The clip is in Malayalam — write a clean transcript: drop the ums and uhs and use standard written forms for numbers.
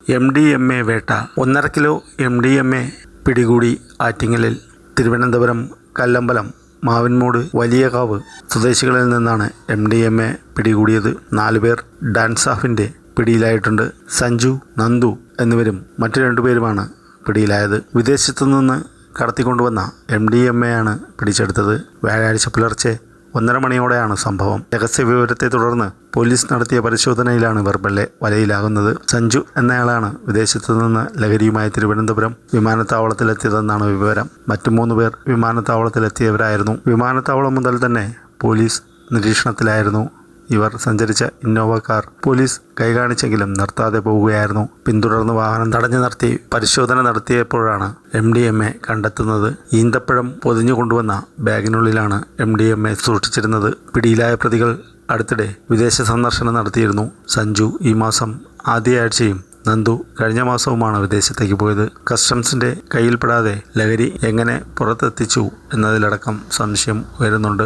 MDMA വേട്ട. 1.5 കിലോ MDMA പിടികൂടി. ആറ്റിങ്ങലിൽ. തിരുവനന്തപുരം കല്ലമ്പലം മാവിൻമൂട് വലിയകാവ് സ്വദേശികളിൽ നിന്നാണ് MDMA പിടികൂടിയത്. 4 പേർ ഡാൻസ് ഓഫിൻ്റെ പിടിയിലായിട്ടുണ്ട്. സഞ്ജു, നന്ദു എന്നിവരും മറ്റു 2 പേരുമാണ് പിടിയിലായത്. വിദേശത്തു നിന്ന് കടത്തിക്കൊണ്ടുവന്ന MDMA ആണ് പിടിച്ചെടുത്തത്. വ്യാഴാഴ്ച പുലർച്ചെ 1:30 മണിയോടെയാണ് സംഭവം. രഹസ്യ വിവരത്തെ തുടർന്ന് പോലീസ് നടത്തിയ പരിശോധനയിലാണ് ഇവർ വലയിലാകുന്നത്. സഞ്ജു എന്നയാളാണ് വിദേശത്തു നിന്ന് ലഹരിയുമായി തിരുവനന്തപുരം വിമാനത്താവളത്തിലെത്തിയതെന്നാണ് വിവരം. മറ്റു 3 പേർ വിമാനത്താവളത്തിലെത്തിയവരായിരുന്നു. വിമാനത്താവളം മുതൽ തന്നെ പോലീസ് നിരീക്ഷണത്തിലായിരുന്നു. ഇവർ സഞ്ചരിച്ച ഇന്നോവ കാർ പോലീസ് കൈകാണിച്ചെങ്കിലും നിർത്താതെ പോവുകയായിരുന്നു. പിന്തുടർന്ന് വാഹനം തടഞ്ഞു നിർത്തി പരിശോധന നടത്തിയപ്പോഴാണ് MDMA കണ്ടെത്തുന്നത്. ഈന്തപ്പഴം പൊതിഞ്ഞു കൊണ്ടുവന്ന ബാഗിനുള്ളിലാണ് MDMA സൂക്ഷിച്ചിരുന്നത്. പിടിയിലായ പ്രതികൾ അടുത്തിടെ വിദേശ സന്ദർശനം നടത്തിയിരുന്നു. സഞ്ജു ഈ മാസം ആദ്യ ആഴ്ചയും നന്ദു കഴിഞ്ഞ മാസവുമാണ് വിദേശത്തേക്ക് പോയത്. കസ്റ്റംസിന്റെ കയ്യിൽപ്പെടാതെ ലഹരി എങ്ങനെ പുറത്തെത്തിച്ചു എന്നതിലടക്കം സംശയം ഉയരുന്നുണ്ട്.